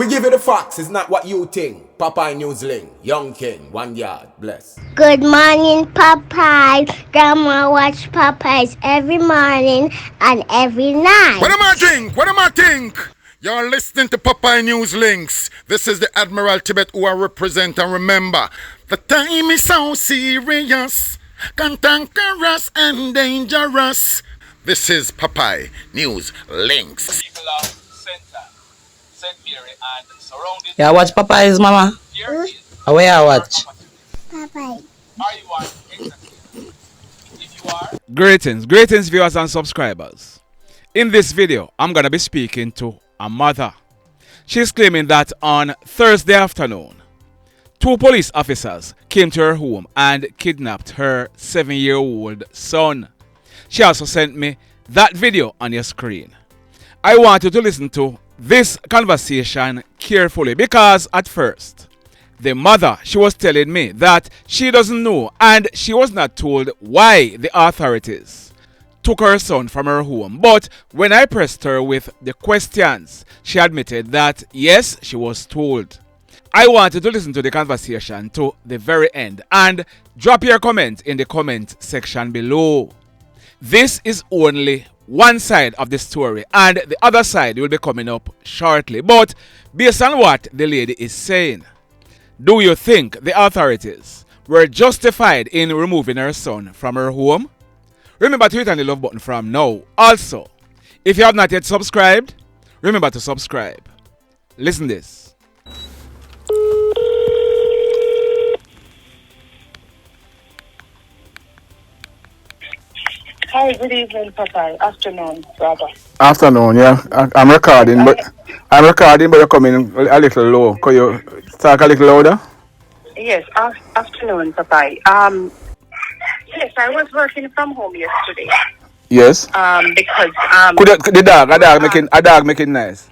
We give you the facts, it's not what you think. Popeye Newsling, Young King, 1 yard, bless. Good morning, Popeye. Grandma watch Popeyes every morning and every night. What am I think? What am I think? You're listening to Popeye News Links. This is the Admiral Tibet who I represent, and remember, the time is so serious, cantankerous and dangerous. This is Popeye News Links. People of Center, St. Mary and surrounding. Yeah, watch Popeyes, mama. Here is Where I watch? Popeye. are you on exactly? If you are, Greetings viewers and subscribers. In this video, I'm going to be speaking to a mother. She's claiming that on Thursday afternoon, 2 police officers came to her home and kidnapped her 7-year-old son. She also sent me that video on your screen. I want you to listen to this conversation carefully because at first, the mother, she was telling me that she doesn't know and she was not told why the authorities took her son from her home. But when I pressed her with the questions, she admitted that yes, she was told. I want you to listen to the conversation to the very end and drop your comment in the comment section below. This is only one side of the story and the other side will be coming up shortly. But based on what the lady is saying, do you think the authorities were justified in removing her son from her home? Remember to hit on the love button from now. Also, if you have not yet subscribed, remember to subscribe. Listen this. Hi, good evening, Papa. Afternoon, brother. Afternoon, yeah. I'm recording, but you're coming a little low. Could you talk a little louder? Yes, afternoon, Papa. Yes, I was working from home yesterday. Yes. Because Could a dog making noise?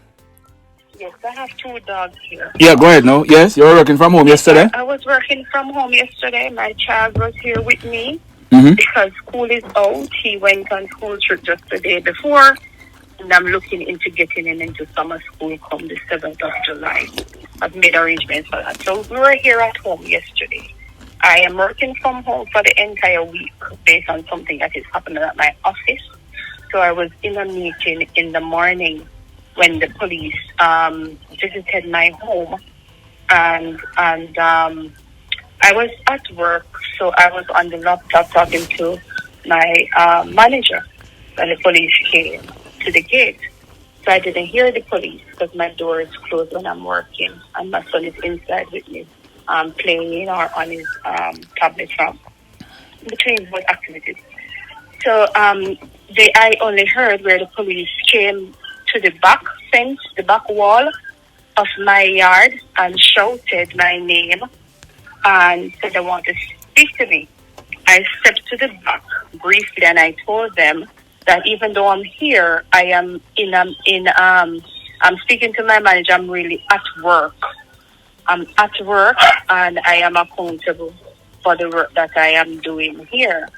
yes, I have 2 dogs here. Yeah, go ahead now. Yes, you were working from home yesterday. I was working from home yesterday. My child was here with me Mm-hmm. because school is out. He went on school trip just the day before, and I'm looking into getting him into summer school come the 7th of July. I've made arrangements for that. So we were here at home yesterday. I am working from home for the entire week based on something that is happening at my office. So I was in a meeting in the morning when the police visited my home, and I was at work, so I was on the laptop talking to my manager when the police came to the gate. So I didn't hear the police because my door is closed when I'm working, and my son is inside with me, playing or on his tablet from between both activities. So I only heard where the police came to the back fence, the back wall of my yard, and shouted my name and said they want to speak to me. I stepped to the back briefly and I told them that even though I'm here, I am I'm speaking to my manager. I'm really at work. I'm at work and I am accountable for the work that I am doing here.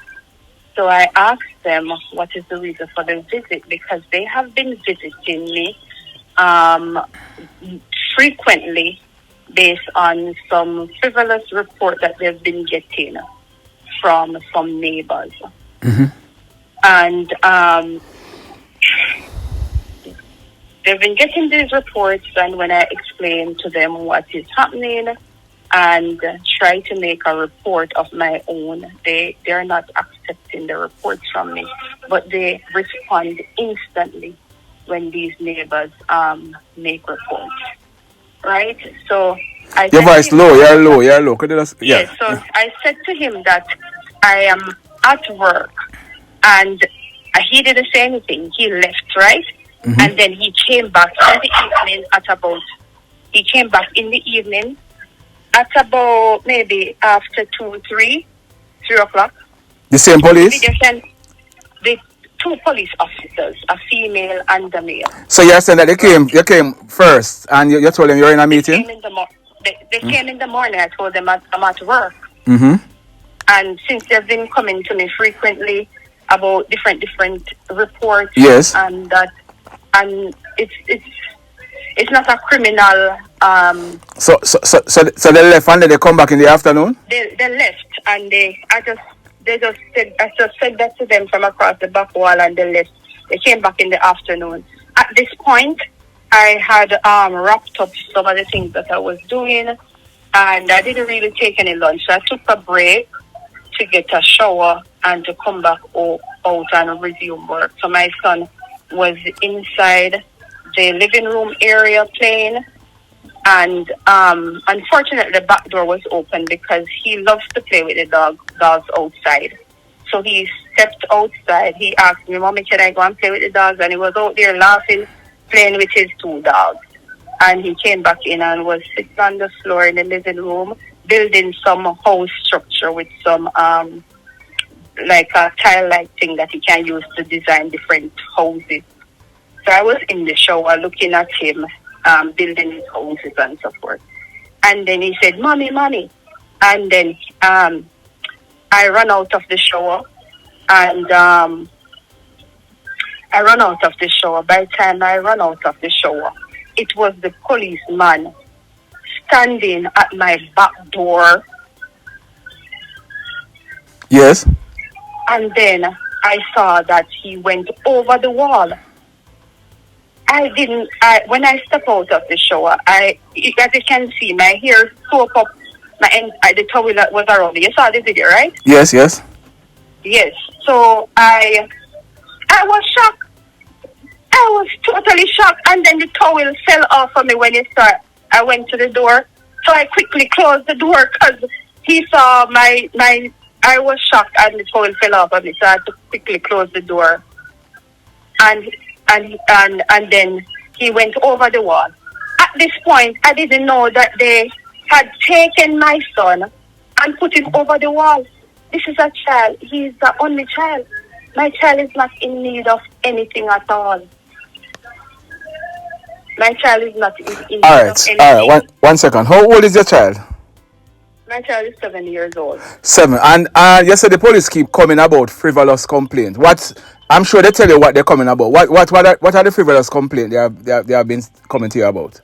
So I asked them what is the reason for the visit, because they have been visiting me frequently based on some frivolous report that they've been getting from some neighbors. Mm-hmm. And they've been getting these reports, and when I explain to them what is happening and try to make a report of my own, they're not accepting the reports from me, but they respond instantly when these neighbors make reports. Right? So Your voice low, you're low. Could you just, yeah. Yes, so I said to him that I am at work, and he didn't say anything. He left, right? Mm-hmm. And then he came back in the evening at about maybe after 3 o'clock. The same police? The 2 police officers, a female and a male. So you're saying that you came first and you told them you're in a meeting? They came in the morning. I told them I'm at work. Mm-hmm. And since they've been coming to me frequently about different reports, yes, and it's it's not a criminal. So they left and then they come back in the afternoon? They left and I just said that to them from across the back wall and they left. They came back in the afternoon. At this point, I had wrapped up some of the things that I was doing and I didn't really take any lunch. So I took a break to get a shower and to come back out and resume work. So my son was inside the living room area playing. And unfortunately, the back door was open because he loves to play with the dogs outside. So he stepped outside. He asked me, "Mommy, can I go and play with the dogs?" And he was out there laughing, playing with his 2 dogs. And he came back in and was sitting on the floor in the living room, building some house structure with some like a tile-like thing that he can use to design different houses. So I was in the shower looking at him. Building his houses and so forth. And then he said, "Mommy, Mommy." And then I ran out of the shower. And I ran out of the shower. By the time I ran out of the shower, it was the policeman standing at my back door. Yes. And then I saw that he went over the wall. When I step out of the shower, as you can see, my hair soaked up, the towel that was around me. You saw the video, right? Yes. Yes. So I was shocked. I was totally shocked. And then the towel fell off of me when I went to the door. So I quickly closed the door because he saw I was shocked and the towel fell off of me. So I had to quickly close the door. And then he went over the wall. At this point, I didn't know that they had taken my son and put him over the wall. This is a child. He's the only child. My child is not in need of anything at all. My child is not in need of anything. All right. One second. How old is your child? My child is 7 years old. 7. And you said the police keep coming about frivolous complaints. I'm sure they tell you what they're coming about. What are the frivolous complaints they have been coming to you about?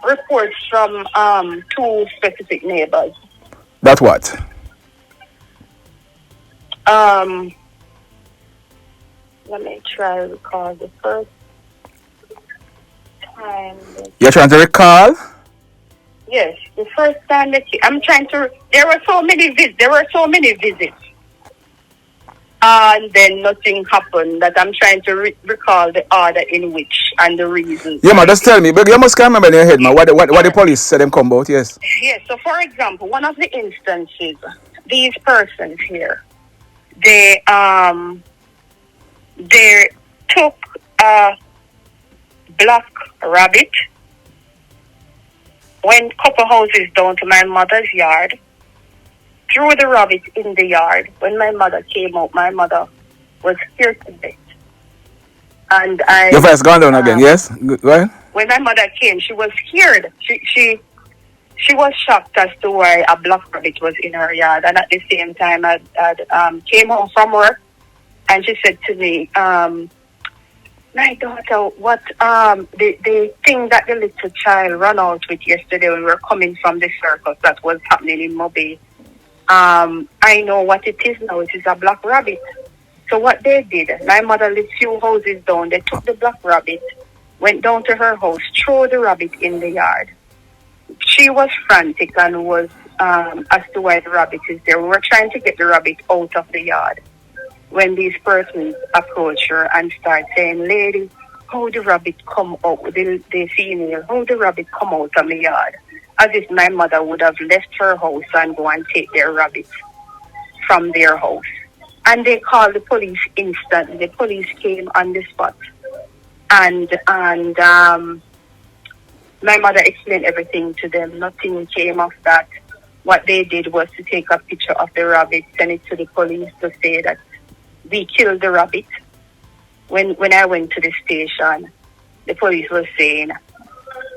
Reports from 2 specific neighbors. That what? Let me try to recall the first time. You're trying to recall? Yes, the first time I'm trying to. There were so many visits. And then nothing happened. That I'm trying to recall the order in which and the reason. Yeah, man, just tell me. But you must remember in your head, man. What the police said them come about, yes. Yes, so for example, one of the instances, these persons here, they took a black rabbit, went a couple houses down to my mother's yard, threw the rabbit in the yard. When my mother came out, my mother was scared to death. And your voice gone down again, yes? Go ahead. When my mother came, she was scared. She was shocked as to why a black rabbit was in her yard. And at the same time, I came home from work, and she said to me, "My daughter, what the thing that the little child ran out with yesterday when we were coming from the circus that was happening in Mobay, I know what it is now. It is a black rabbit." So what they did, my mother lived few houses down. They took the black rabbit, went down to her house, threw the rabbit in the yard. She was frantic and was as to why the rabbit is there. We were trying to get the rabbit out of the yard when these persons approached her and started saying, "Lady, how the rabbit come out?" The female, "How the rabbit come out of the yard?" As if my mother would have left her house and go and take their rabbit from their house. And they called the police instantly. The police came on the spot. And my mother explained everything to them. Nothing came of that. What they did was to take a picture of the rabbit, send it to the police to say that we killed the rabbit. When I went to the station, the police was saying,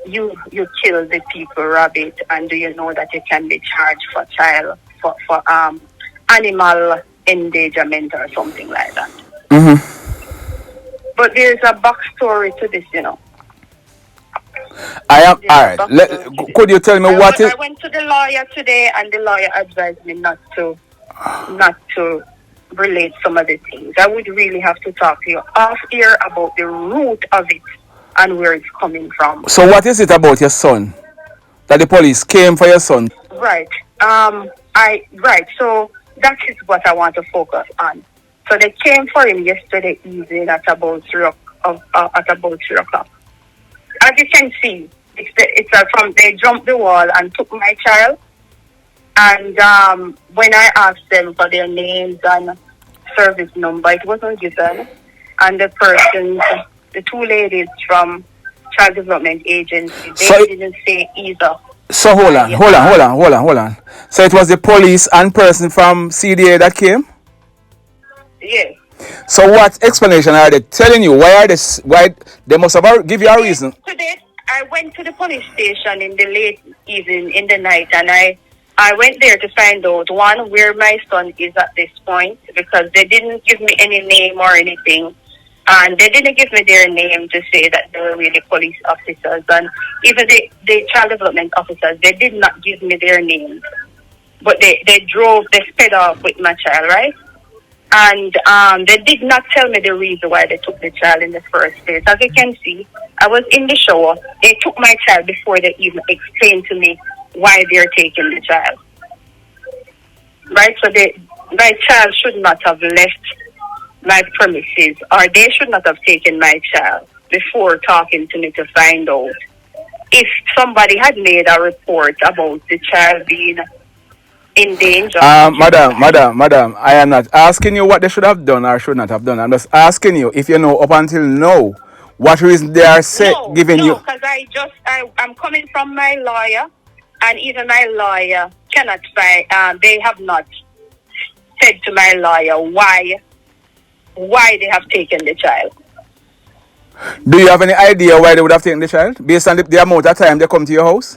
you killed the people rabbit, and do you know that you can be charged for animal endangerment or something like that. Mm-hmm. But there's a backstory to this, I am Yeah, all right. Could you tell me what is? I went to the lawyer today, and the lawyer advised me not to relate some of the things. I would really have to talk to you off air about the root of it and where it's coming from. So what is it about your son that the police came for your son? Right. So that is what I want to focus on. So they came for him yesterday evening at about 3 o'clock. As you can see, they jumped the wall and took my child. And when I asked them for their names and service number, it wasn't given. And the two ladies from Child Development Agency, they didn't say either. So hold on. So it was the police and person from CDA that came? Yes. So what explanation are they telling you? Why they must have give you a reason? Today, I went to the police station in the late evening, in the night, and I went there to find out, one, where my son is at this point, because they didn't give me any name or anything. And they didn't give me their name to say that they were really police officers. And even the child development officers, they did not give me their names. But they sped off with my child, right? And they did not tell me the reason why they took the child in the first place. As you can see, I was in the shower. They took my child before they even explained to me why they're taking the child. Right? So my child should not have left my premises, or they should not have taken my child before talking to me to find out if somebody had made a report about the child being in danger. Madam, I am not asking you what they should have done or should not have done. I'm just asking you if you know up until now what reason they are giving you. No, because I'm coming from my lawyer, and even my lawyer cannot find. They have not said to my lawyer why they have taken the child. Do you have any idea why they would have taken the child based on the amount of time they come to your house?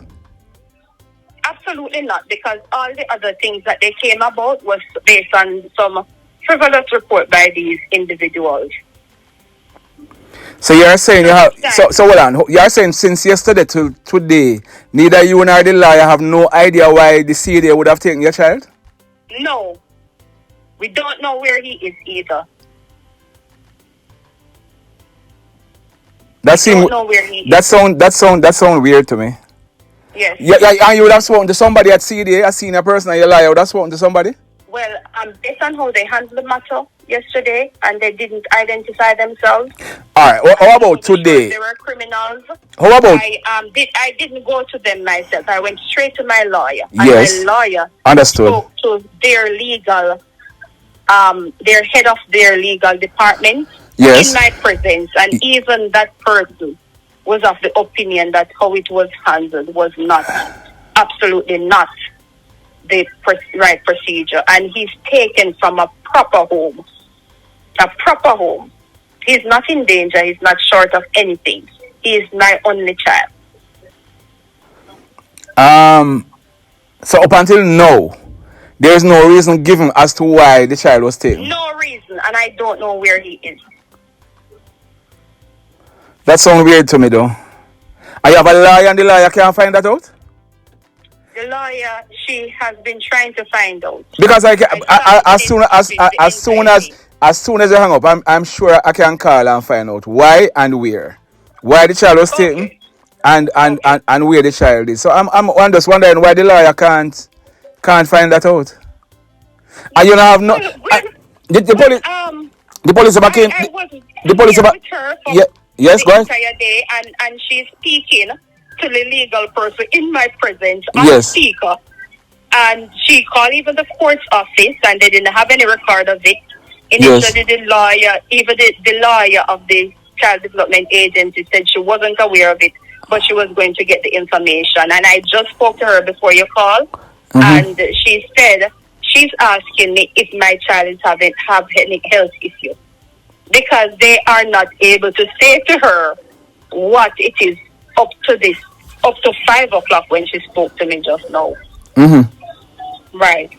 Absolutely not, because all the other things that they came about was based on some frivolous report by these individuals. So you're saying so hold on. You're saying since yesterday to today, neither you nor the lawyer have no idea why the CDA would have taken your child? No. We don't know where he is either. That sound weird to me. Yes. Yeah, and you would have spoken to somebody at CDA, a senior person, and your lawyer would have spoken to somebody? Well, based on how they handled the matter yesterday, and they didn't identify themselves. All right. How about today? They were criminals. How about? I didn't go to them myself. I went straight to my lawyer. Yes. And my lawyer understood. Spoke to their legal, their head of their legal department. Yes. In my presence, and even that person was of the opinion that how it was handled was absolutely not the right procedure. And he's taken from a proper home. He's not in danger. He's not short of anything. He is my only child. So up until now, there is no reason given as to why the child was taken. No reason, and I don't know where he is. That sounds weird to me, though. And you have a lawyer, and the lawyer can't find that out? The lawyer, she has been trying to find out. Because as soon as you hang up, I'm sure I can call and find out why and where. Why the child was taken and where the child is. So I'm just wondering why the lawyer can't find that out. And you don't have no. The police ever came. The police ever. Yeah. Yes, go ahead. Entire day, and she's speaking to the legal person in my presence on speaker. And she called even the court's office, and they didn't have any record of it. Initially, the lawyer, even the lawyer of the Child Development Agency, said she wasn't aware of it, but she was going to get the information. And I just spoke to her before you called, and she said she's asking me if my child is have any health issue, because they are not able to say to her what it is up to 5 o'clock when she spoke to me just now. Right.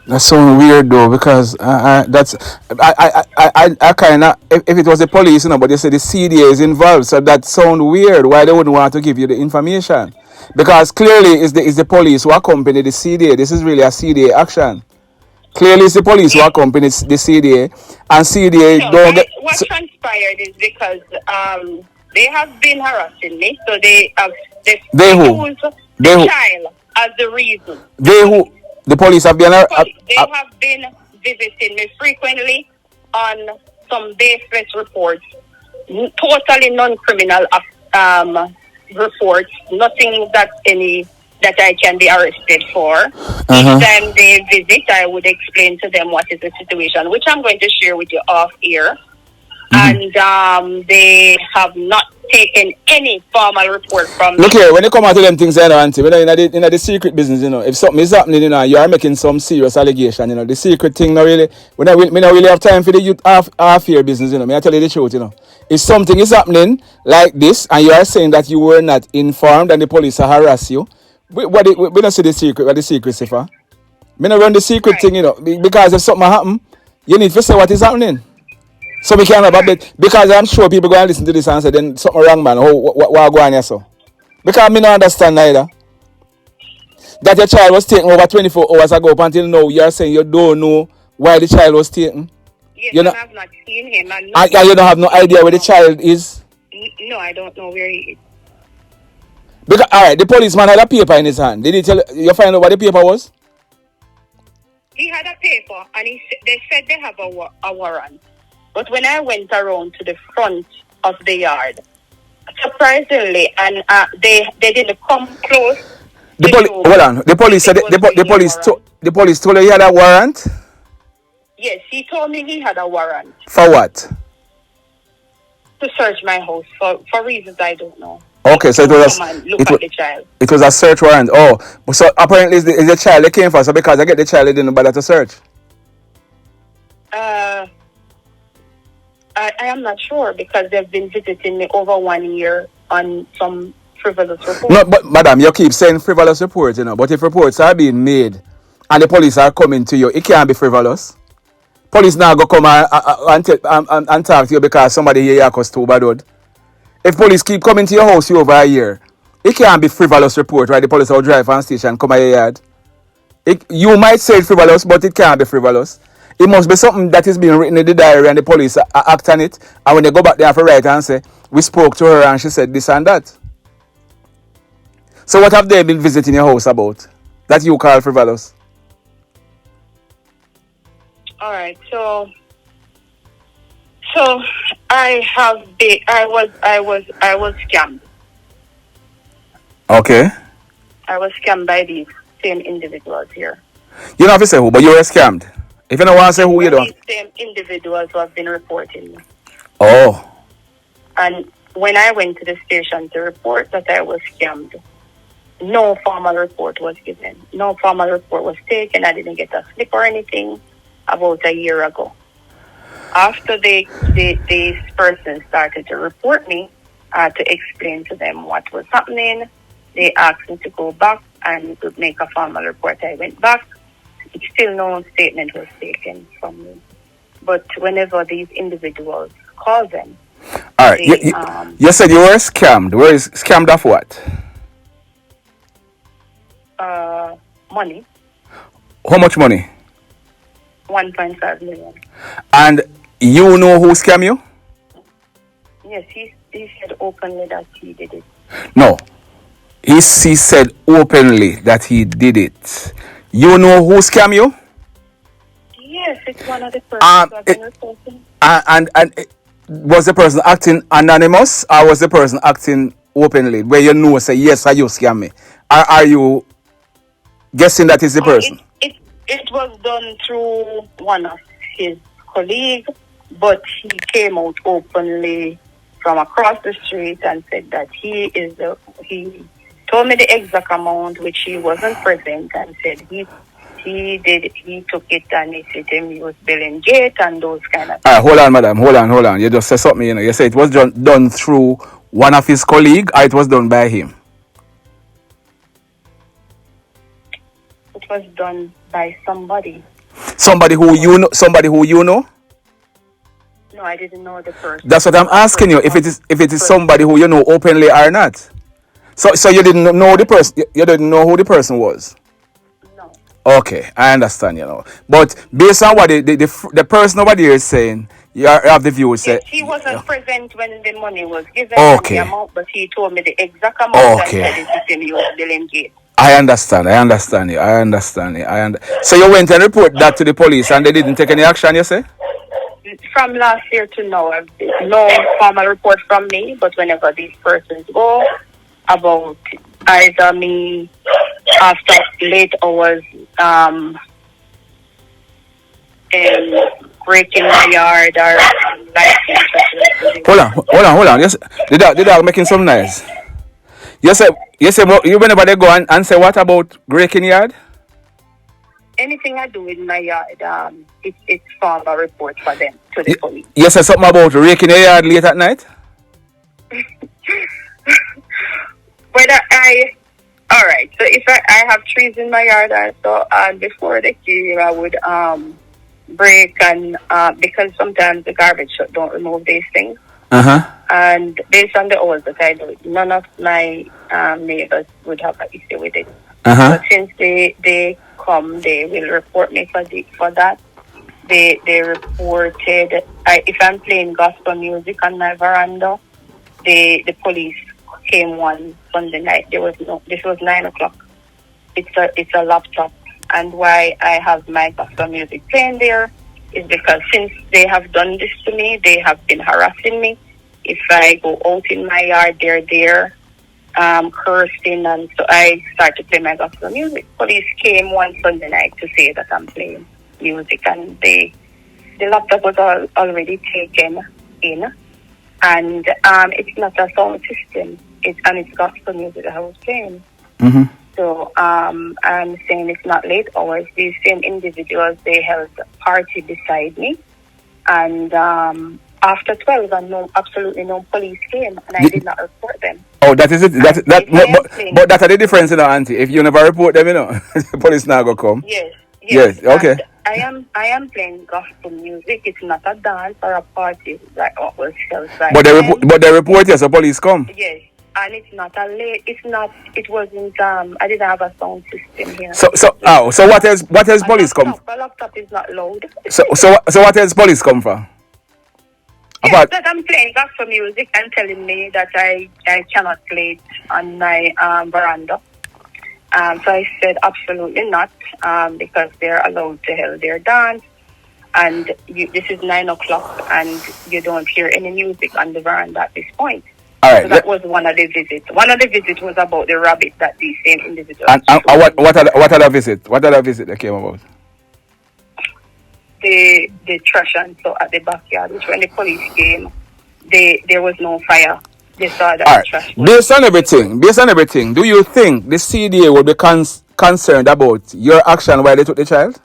That sounds weird though, because that's I kind of, if it was the police, but they say the CDA is involved, so that sounds weird. Why they wouldn't want to give you the information? Because clearly it's the police who accompany the CDA. This is really a CDA action. Clearly it's the police who accompany the CDA, and CDA No, don't get. what transpired is because they have been harassing me, so they They who? use They the who? child as the reason. They who? The police have been. They have been visiting me frequently on some baseless reports, totally non-criminal reports, nothing that I can be arrested for. Each time they visit, I would explain to them what is the situation, which I'm going to share with you off air. And they have not taken any formal report from me. Look here, when you come out to them things, Auntie, when in the secret business, if something is happening, you are making some serious allegation, the secret thing, not really, we don't really have time for the youth half year business, May I tell you the truth, If something is happening like this, and you are saying that you were not informed and the police harass you, we don't see the secret, what the secret is for. We don't run the secret thing, because if something happen, you need to say what is happening. So we can't have a bit, because I'm sure people go and listen to this and say, then something wrong, man. What going on so? Because I don't understand neither. That your child was taken over 24 hours ago, up until now, you're saying you don't know why the child was taken. Yes, you I have not seen him. And you don't have no idea where the child is? No, I don't know where he is. Because, alright, the policeman had a paper in his hand. Did he tell you find out what the paper was? He had a paper, and they said they have a warrant. But when I went around to the front of the yard, surprisingly, and they didn't come close. Hold on. The police said the police told you he had a warrant? Yes, he told me he had a warrant. For what? To search my house for reasons I don't know. Okay, so look at the child. It was a search warrant. Oh, so apparently it's the child they came for. So because I get the child, they didn't bother to search. I am not sure, because they've been visiting me over 1 year on some frivolous reports. No, but madam, you keep saying frivolous reports, but if reports are being made and the police are coming to you, it can't be frivolous. Police now go come and talk to you because somebody here caused too bad. If police keep coming to your house you over a year, it can't be frivolous report, right? The police will drive on station, come at your yard. You might say it's frivolous, but it can't be frivolous. It must be something that is being written in the diary and the police act on it. And when they go back there for write and say, we spoke to her and she said this and that. So what have they been visiting your house about that you call frivolous? All right, so I was scammed. Okay. I was scammed by these same individuals here. You don't have to say who, but you were scammed. If you don't want to say who, you don't. These same individuals who have been reporting me. Oh. And when I went to the station to report that I was scammed, no formal report was given. No formal report was taken. I didn't get a slip or anything about a year ago. After these persons started to report me, I had to explain to them what was happening. They asked me to go back and make a formal report. I went back. Still no statement was taken from me. But whenever these individuals call them, all right, you said you were scammed. Where is scammed of what? Money. How much money? 1.5 million. And you know who scammed you? Yes, he said openly that he did it. No. He said openly that he did it. You know who scammed you? Yes, it's one of the persons who have been reporting. And was the person acting anonymous or was the person acting openly? Where you know, say, yes, you scam me. Are you guessing that is the person? It was done through one of his colleagues, but he came out openly from across the street and said that he told me the exact amount, which he wasn't present, and said he took it and he said he was billing gate and those kind of things. All right, hold on, madam. Hold on. You just said something, You said it was done through one of his colleagues or it was done by him? It was done by somebody. Somebody who you know. Somebody who you know. No, I didn't know the person. That's what I'm asking you. If it is somebody who you know openly or not. So you didn't know the person. You didn't know who the person was. No. Okay, I understand. But based on what the person over there is saying, you have the view. Say Yes, he wasn't present when the money was given okay. and the amount, but he told me the exact amount Okay. and said it he was billing gate. I understand you. So you went and report that to the police and they didn't take any action, you say? From last year to now, I've no formal report from me, but whenever these persons go about either me after late hours and breaking my yard or Hold on. Yes, the dog making some noise. You say you whenever they go and say what about breaking yard? anything I do in my yard, it's formal report for them to the police. You said something about raking your yard late at night? Alright, so if I have trees in my yard, so before the came, I would break and because sometimes the garbage truck don't remove these things. And based on the hours that I do it, none of my neighbors would have an issue with it. But since they come, they will report me for that. They reported if I'm playing gospel music on my veranda, the police came one Sunday night. This was 9 o'clock. It's a laptop, and why I have my gospel music playing there is because since they have done this to me, they have been harassing me. If I go out in my yard, they're there cursing, and so I started to play my gospel music. Police came one Sunday night to say that I'm playing music, and the laptop was already taken in, and it's not a sound system. It's gospel music that I was playing. So I'm saying it's not late hours. These same individuals, they held a party beside me, and after 12, and absolutely no police came, and I did not report them. Oh, that is it. But that's the difference, auntie. If you never report them, the police not go come. Yes. Okay. And I am playing gospel music. It's not a dance or a party like what was held by. But they report you, so police come. Yes. And it's not a late. It's not. It wasn't. I didn't have a sound system here. So what else police come? My laptop is not loud. So what else police come for? Yes, that I'm playing gospel music and telling me that I cannot play it on my veranda. So I said absolutely not, because they're allowed to hold their dance. And this is 9 o'clock, and you don't hear any music on the veranda at this point. All right. So that was one of the visits. One of the visits was about the rabbit that these same individuals. And what other visit? What other visit that came about? The trash and so at the backyard, which when the police came, there was no fire. They saw that the trash was... Based on everything, do you think the CDA would be concerned about your action while they took the child?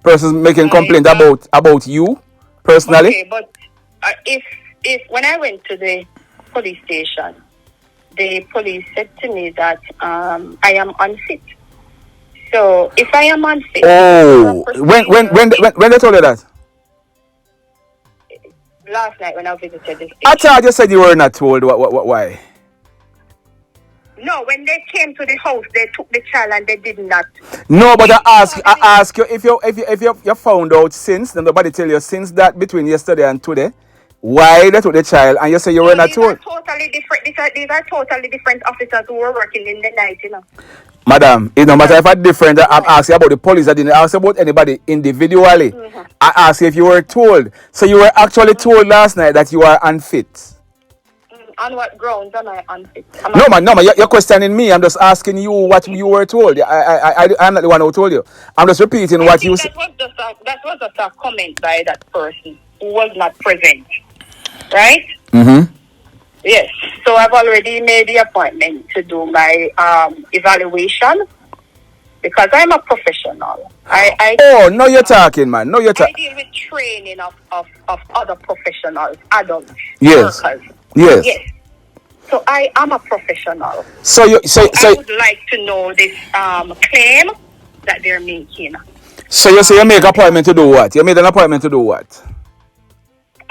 Persons making complaint about you personally? Okay, but if when I went to the police station, the police said to me that I am unfit. So if I am unfit, when they told you that? Last night when I visited the station. I thought you said you were not told why. No, when they came to the house, they took the child and they did not. No, but I ask you if you found out since, then nobody tell you since that between yesterday and today, why they took the child, and you say you were not told. Totally different. These are totally different officers who were working in the night, Madam, it no matter if I'm different, I'm asking about the police. I didn't ask about anybody individually. I asked if you were told. So you were actually told last night that you are unfit. On what grounds am I unfit? No, man, you're questioning me. I'm just asking you what you were told. I'm not the one who told you. I'm just repeating what you said. That was just a comment by that person who was not present. Right? Yes. So I've already made the appointment to do my evaluation because I'm a professional. No, you're talking, man. No, you're talking. I deal with training of other professionals, adults, workers. Yes. So I am a professional. So I would like to know this claim that they're making. So you say you make appointment to do what? You made an appointment to do what?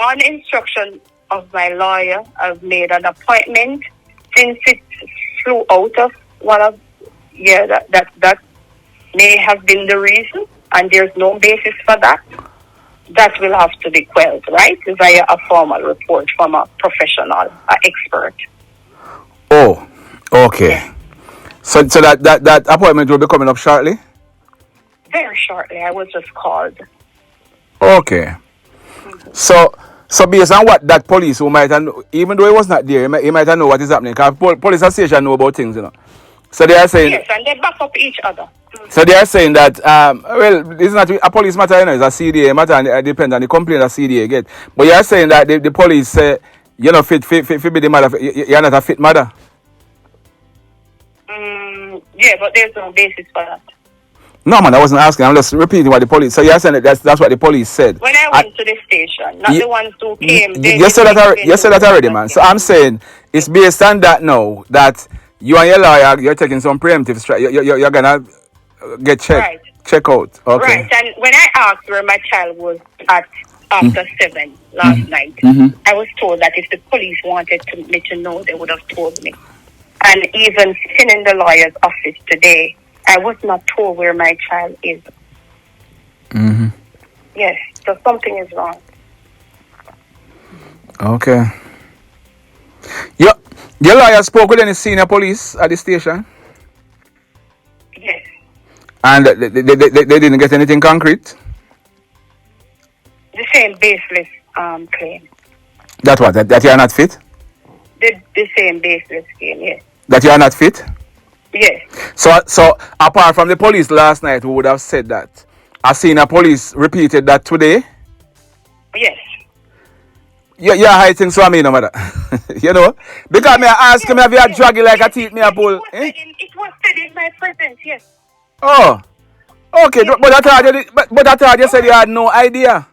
On instruction of my lawyer, I've made an appointment since it flew out of one of that may have been the reason, and there's no basis for that. That will have to be quelled, right? Via a formal report from a professional, expert. Oh, okay. So that appointment will be coming up shortly? Very shortly. I was just called. Okay. So based on what that police who might have, even though he was not there, he might have know what is happening. Because police station know about things, you know. So they are saying... Yes, and they back up each other. So they are saying that, well, it's not a police matter, you know, it's a CDA matter, and it depends on the complaint that CDA get. But you are saying that the police say, you're not fit be the mother, you're not a fit mother. Yeah, but there's no basis for that. No, man, I wasn't asking. I'm just repeating what the police. So you're saying that that's what the police said. When I went to the station, not the ones who came. You said that already, man. So I'm saying it's based on that now that you and your lawyer, you're taking some preemptive strike. You're gonna get check out. Okay. Right. And when I asked where my child was at after 7 last night, I was told that if the police wanted me to know, they would have told me. And even sitting in the lawyer's office today, I was not told where my child is. Yes, so something is wrong. Okay. Your lawyer spoke with any senior police at the station? Yes. And they didn't get anything concrete? The same baseless claim. That what? That you are not fit? The same baseless claim, yes. That you are not fit? Yes. So apart from the police last night who would have said that, a senior police repeated that today? Yes. You're hiding so I mean, no matter. You know? Because me ask him if you are dragging like a teeth me a pull. It was said in my presence, yes. Oh. Okay, yes. But I thought you said you had no idea.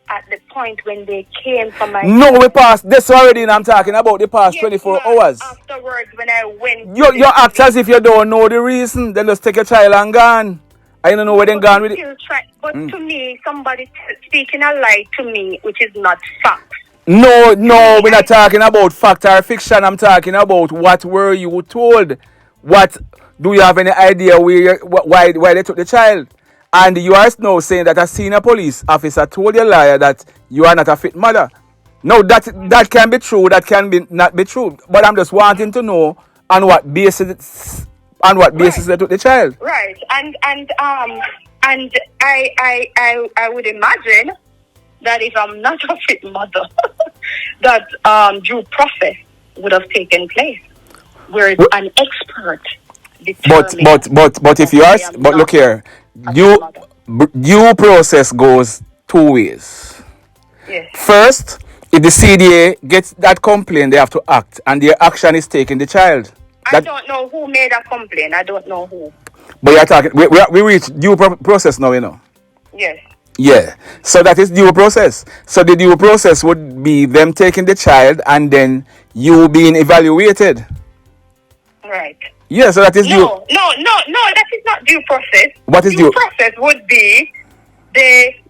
At the point when they came from my... No, we passed this already, and I'm talking about the past 24 hours. Afterwards, when I went... You act as if you don't know the reason. Then just take your child and gone. I don't know where they gone with it. But to me, somebody speaking a lie to me, which is not fact. No, we're not talking about fact or fiction. I'm talking about what were you told. What do you have any idea why they took the child? And you are now saying that a senior police officer told your lawyer that you are not a fit mother. No, that can be true. That can not be true. But I'm just wanting to know on what basis they took the child. Right. And I would imagine that if I'm not a fit mother, that due process would have taken place, where an expert determined. But if you are, but look here, due process goes two ways. Yes. First, if the CDA gets that complaint, they have to act, and their action is taking the child. I don't know who made a complaint. I don't know who. But you're talking, we reach due process now, you know. Yes. Yeah. So that is due process. So the due process would be them taking the child and then you being evaluated. Right. Yeah, so that is due. No, that is not due process. What is due? Due process would be they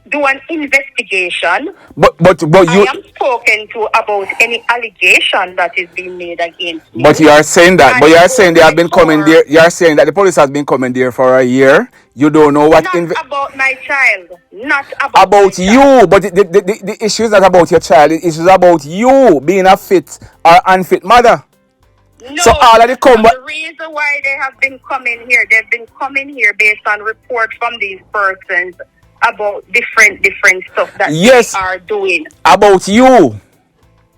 do an investigation. But you... I am spoken to about any allegation that is being made against me. But you are saying that. But you are saying they have been coming there. You are saying that the police has been coming there for a year. You don't know what... Not about my child. Not about you. But the issue is not about your child. The issue is about you being a fit or unfit mother. No, so all of the reason why they have been coming here, they've been coming here based on reports from these persons about different stuff that they are doing. About you.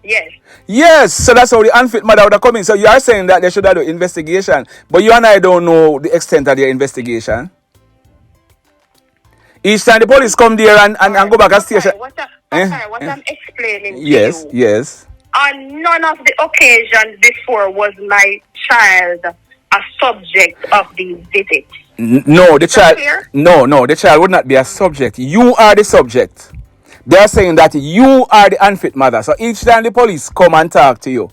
Yes. Yes, so that's how the unfit mother would have come in. So you are saying that they should have done investigation. But you and I don't know the extent of their investigation. Each time the police come there and go back to station. What I'm explaining to you. Yes. On none of the occasions before was my child a subject of these visits. No, the child. No, the child would not be a subject. You are the subject. They are saying that you are the unfit mother. So each time the police come and talk to you,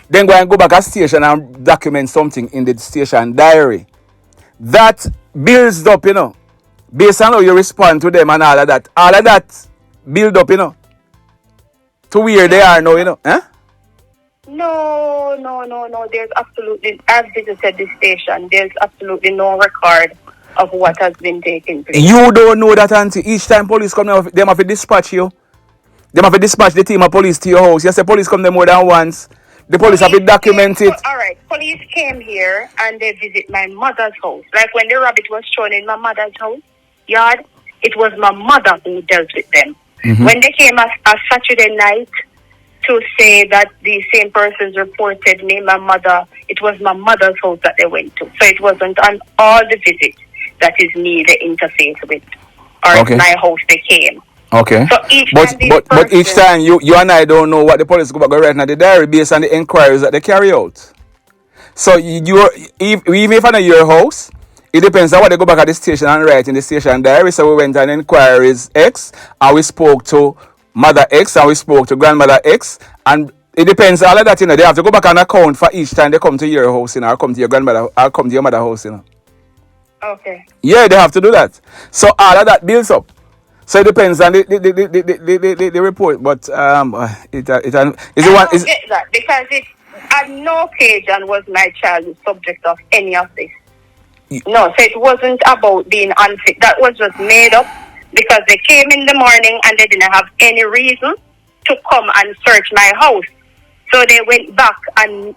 then go and go back to station and document something in the station diary. That builds up, you know. Based on how you respond to them and all of that build up, you know, to where they are now, you know. Huh? No. There's absolutely, as visited this station, there's absolutely no record of what has been taking place. You don't know that, auntie. Each time police come, they have to dispatch you. They have to dispatch the team of police to your house. You say police come there more than once. The police have to document it. All right, police came here and they visit my mother's house. Like when the rabbit was thrown in my mother's house, yard, it was my mother who dealt with them. Mm-hmm. When they came a Saturday night to say that the same persons reported me, my mother, it was my mother's house that they went to. So it wasn't on all the visits that is me they interface with, or okay. my house they came. Okay. So but each time you and I don't know what the police go write in the diary based on the inquiries that they carry out. So even if I know your house, it depends on what they go back at the station and write in the station diary. So we went on inquiries X and we spoke to mother X and we spoke to grandmother X, and it depends all of that, you know. They have to go back and account for each time they come to your house, you know, or come to your grandmother or come to your mother's house, you know. Okay. Yeah, they have to do that. So all of that builds up. So it depends on the report, but is the one is get that because it at no occasion was my child the subject of any of this. No, so it wasn't about being unfit. That was just made up because they came in the morning and they didn't have any reason to come and search my house. So they went back and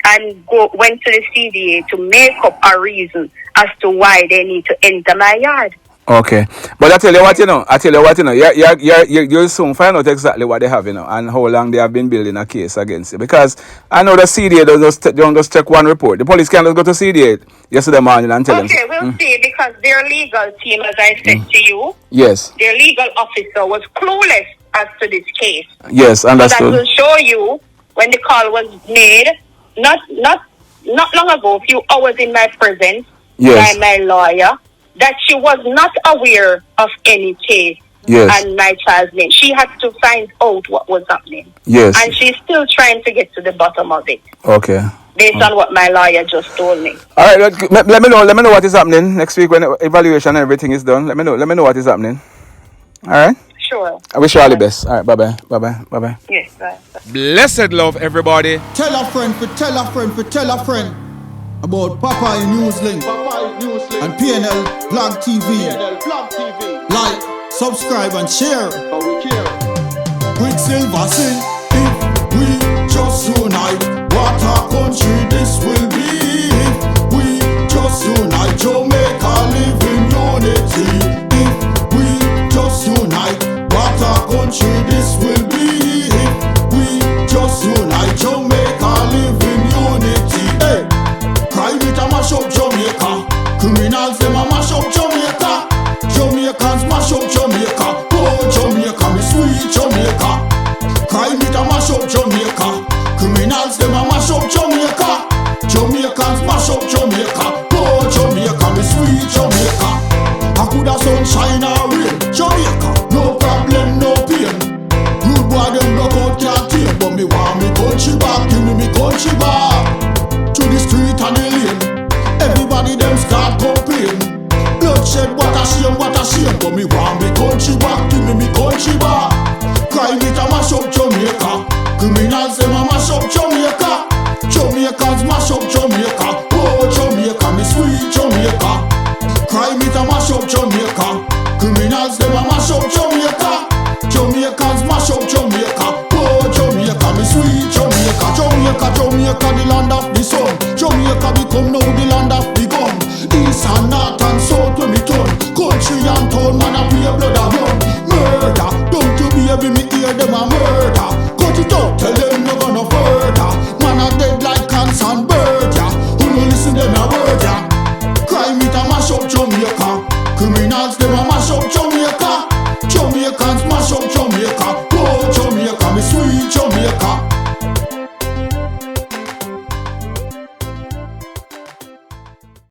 went to the CDA to make up a reason as to why they need to enter my yard. Okay, but I tell you what, you know. You'll soon find out exactly what they have, you know, and how long they have been building a case against you. Because I know the CDA don't just check one report. The police can't just go to CDA yesterday morning and tell them. Okay, we'll see, because their legal team, as I said to you, yes, their legal officer was clueless as to this case. Yes, understood. So that will show you when the call was made, not long ago, a few hours in my presence, yes, by my lawyer, that she was not aware of any case, yes, and my child's name. She had to find out what was happening. Yes. And she's still trying to get to the bottom of it. Okay. Based on what my lawyer just told me. All right, let me know what is happening next week when the evaluation and everything is done. Let me know what is happening. All right? Sure. I wish you all the best. All right, bye-bye. Yes, bye. Blessed love, everybody. Tell a friend tell a friend about Popeye Newslink and PNL Blog TV. Like, subscribe and share. Quicksilver sing, if we just unite, what a country this will be. If we just unite, Jamaica live in unity. If we just unite, what a country this will be. If we just unite, Jamaica live in unity. Hey, crime it a mash up Jamaica. Criminals them a mash up Jamaica. Jamaicans mash up Jamaica. Oh Jamaica, me sweet Jamaica. Crime it a mash up Jamaica. Criminals them a mash up Jamaica. Jamaicans mash up Jamaica. Oh Jamaica, me sweet Jamaica. I coulda sunshine or rain. Jamaica, no problem, no pain. Rude boy them knock out can't tame, but me want me country back. Give me country back. To the street and the lane, everybody them start complain. Bloodshed, what a shame, but me want me country back. Give me country back. Crime it a mash up Jamaica. Criminals them a mash up Jamaica. Jamaicans mash up Jamaica. Oh Jamaica, me sweet Jamaica. Crime it a mash up Jamaica. Criminals them a mash up Jamaica.